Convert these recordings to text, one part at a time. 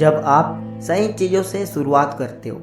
जब आप सही चीज़ों से शुरुआत करते हो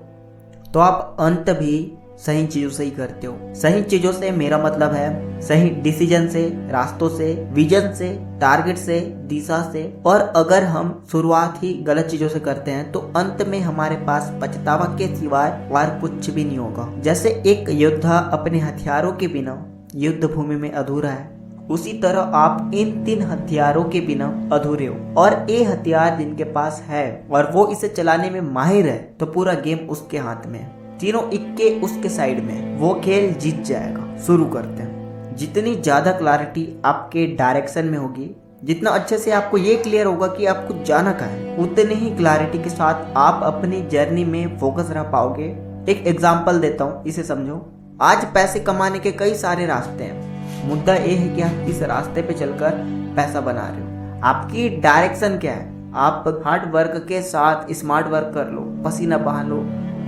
तो आप अंत भी सही चीज़ों से ही करते हो। सही चीज़ों से मेरा मतलब है सही डिसीजन से, रास्तों से, विजन से, टारगेट से, दिशा से। और अगर हम शुरुआत ही गलत चीज़ों से करते हैं तो अंत में हमारे पास पछतावा के सिवाय और कुछ भी नहीं होगा। जैसे एक योद्धा अपने हथियारों के बिना युद्ध भूमि में अधूरा है, उसी तरह आप इन 3 हथियारों के बिना अधूरे हो। और ये हथियार जिनके पास है और वो इसे चलाने में माहिर है तो पूरा गेम उसके हाथ में है, तीनों इक्के उसके साइड में, वो खेल जीत जाएगा। शुरू करते हैं। जितनी ज्यादा क्लैरिटी आपके डायरेक्शन में होगी, जितना अच्छे से आपको ये क्लियर होगा कि आपको जाना कहाँ है, उतनी ही क्लैरिटी के साथ आप अपनी जर्नी में फोकस रह पाओगे। एक एग्जांपल देता हूँ, इसे समझो। आज पैसे कमाने के कई सारे रास्ते हैं, मुद्दा ये है कि आप किस रास्ते पे चलकर पैसा बना रहे हो। आपकी डायरेक्शन क्या है? आप हार्ड वर्क के साथ स्मार्ट वर्क कर लो, पसीना बहा लो,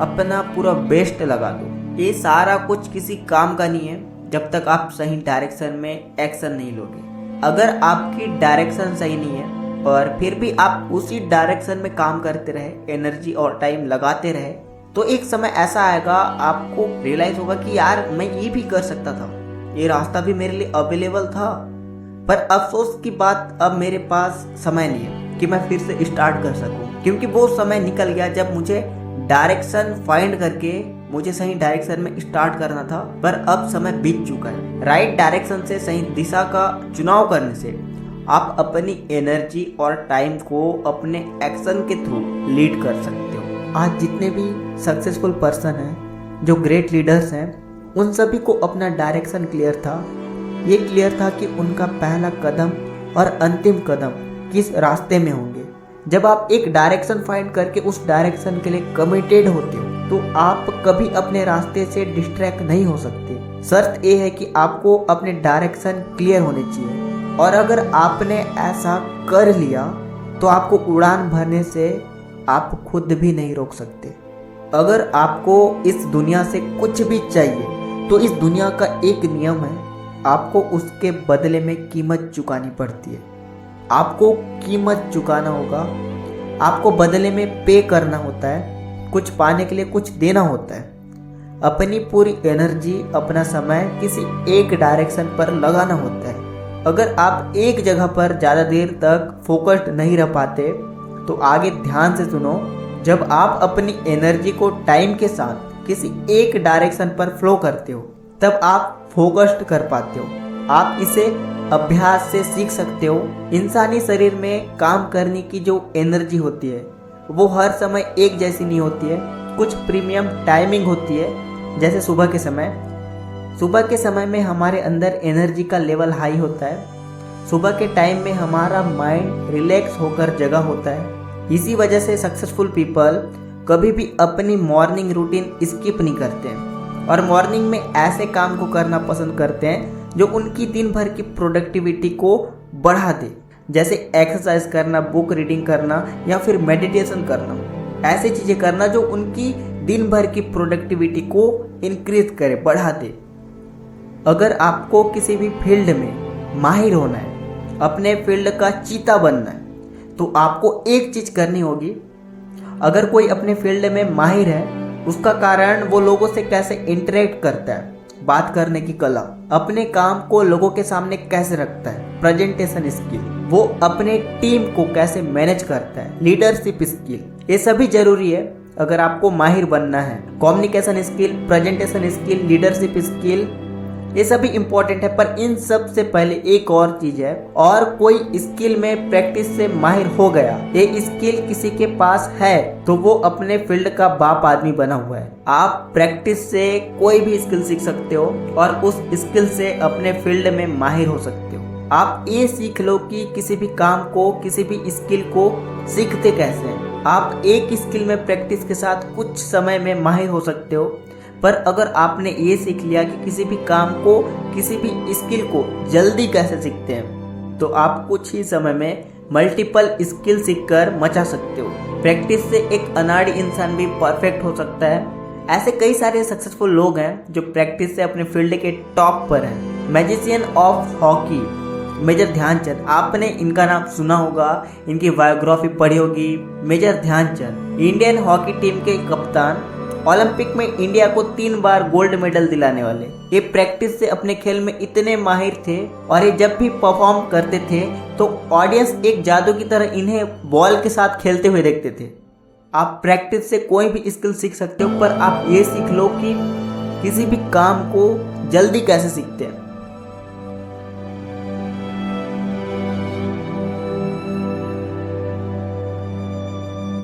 अपना पूरा बेस्ट लगा दो। ये सारा कुछ किसी काम का नहीं है जब तक आप सही डायरेक्शन में एक्शन नहीं लोगे। अगर आपकी डायरेक्शन सही नहीं है और फिर भी आप उसी डायरेक्शन में काम करते रहे, एनर्जी और टाइम लगाते रहे, तो एक समय ऐसा आएगा आपको रियलाइज होगा कि यार मैं ये भी कर सकता था, ये रास्ता भी मेरे लिए अवेलेबल था। पर अफसोस की बात, अब मेरे पास समय नहीं है कि मैं फिर से स्टार्ट कर सकूं, क्योंकि वो समय निकल गया जब मुझे डायरेक्शन फाइंड करके मुझे सही डायरेक्शन में स्टार्ट करना था। पर अब समय बीत चुका है। राइट डायरेक्शन से, सही दिशा का चुनाव करने से आप अपनी एनर्जी और टाइम को अपने एक्शन के थ्रू लीड कर सकते हो। आज जितने भी सक्सेसफुल पर्सन हैं, जो ग्रेट लीडर्स हैं, उन सभी को अपना डायरेक्शन क्लियर था। ये क्लियर था कि उनका पहला कदम और अंतिम कदम किस रास्ते में होंगे। जब आप एक डायरेक्शन फाइंड करके उस डायरेक्शन के लिए कमिटेड होते हो तो आप कभी अपने रास्ते से डिस्ट्रैक्ट नहीं हो सकते। शर्त ये है कि आपको अपने डायरेक्शन क्लियर होने चाहिए, और अगर आपने ऐसा कर लिया तो आपको उड़ान भरने से आप खुद भी नहीं रोक सकते। अगर आपको इस दुनिया से कुछ भी चाहिए तो इस दुनिया का एक नियम है, आपको उसके बदले में कीमत चुकानी पड़ती है। आपको कीमत चुकाना होगा, आपको बदले में पे करना होता है, कुछ पाने के लिए कुछ देना होता है। अपनी पूरी एनर्जी, अपना समय किसी एक डायरेक्शन पर लगाना होता है। अगर आप एक जगह पर ज़्यादा देर तक फोकस्ड नहीं रह पाते तो आगे ध्यान से सुनो। जब आप अपनी एनर्जी को टाइम के साथ किसी एक डायरेक्शन पर फ्लो करते हो तब आप फोकस्ड कर पाते हो। आप इसे अभ्यास से सीख सकते हो। इंसानी शरीर में काम करने की जो एनर्जी होती है वो हर समय एक जैसी नहीं होती है। कुछ प्रीमियम टाइमिंग होती है, जैसे सुबह के समय। सुबह के समय में हमारे अंदर एनर्जी का लेवल हाई होता है। सुबह के टाइम में हमारा माइंड रिलैक्स होकर जगा होता है। इसी वजह से सक्सेसफुल पीपल कभी भी अपनी मॉर्निंग रूटीन स्किप नहीं करते हैं और मॉर्निंग में ऐसे काम को करना पसंद करते हैं जो उनकी दिन भर की प्रोडक्टिविटी को बढ़ा दे, जैसे एक्सरसाइज करना, बुक रीडिंग करना या फिर मेडिटेशन करना। ऐसी चीज़ें करना जो उनकी दिन भर की प्रोडक्टिविटी को इंक्रीज करे, बढ़ा दे। अगर आपको किसी भी फील्ड में माहिर होना है, अपने फील्ड का चीता बनना है, तो आपको एक चीज़ करनी होगी। अगर कोई अपने फील्ड में माहिर है, उसका कारण वो लोगों से कैसे इंटरेक्ट करता है, बात करने की कला, अपने काम को लोगों के सामने कैसे रखता है, प्रेजेंटेशन स्किल, वो अपने टीम को कैसे मैनेज करता है, लीडरशिप स्किल, ये सभी जरूरी है अगर आपको माहिर बनना है। Communication skill, presentation skill, leadership skill, ये सभी इंपॉर्टेंट है। पर इन सब से पहले एक और चीज है, और कोई स्किल में प्रैक्टिस से माहिर हो गया, ये स्किल किसी के पास है तो वो अपने फील्ड का बाप आदमी बना हुआ है। आप प्रैक्टिस से कोई भी स्किल सीख सकते हो और उस स्किल से अपने फील्ड में माहिर हो सकते हो। आप ये सीख लो कि किसी भी काम को, किसी भी स्किल को सीखते कैसे हैं। आप एक स्किल में प्रैक्टिस के साथ कुछ समय में माहिर हो सकते हो, पर अगर आपने ये सीख लिया कि किसी भी काम को, किसी भी स्किल को जल्दी कैसे सीखते हैं, तो आप कुछ ही समय में मल्टीपल स्किल सीखकर मचा सकते हो। प्रैक्टिस से एक अनाड़ी इंसान भी परफेक्ट हो सकता है। ऐसे कई सारे सक्सेसफुल लोग हैं जो प्रैक्टिस से अपने फील्ड के टॉप पर हैं। Magician of hockey major Dhyanchand, आपने इनका नाम सुना होगा, इनकी बायोग्राफी पढ़ी होगी। Major Dhyanchand Indian hockey team के कप्तान, ओलंपिक में इंडिया को 3 बार गोल्ड मेडल दिलाने वाले। ये प्रैक्टिस से अपने खेल में इतने माहिर थे और ये जब भी परफॉर्म करते थे तो ऑडियंस एक जादू की तरह इन्हें बॉल के साथ खेलते हुए देखते थे। आप प्रैक्टिस से कोई भी स्किल सीख सकते हो, पर आप ये सीख लो कि किसी भी काम को जल्दी कैसे सीखते हैं।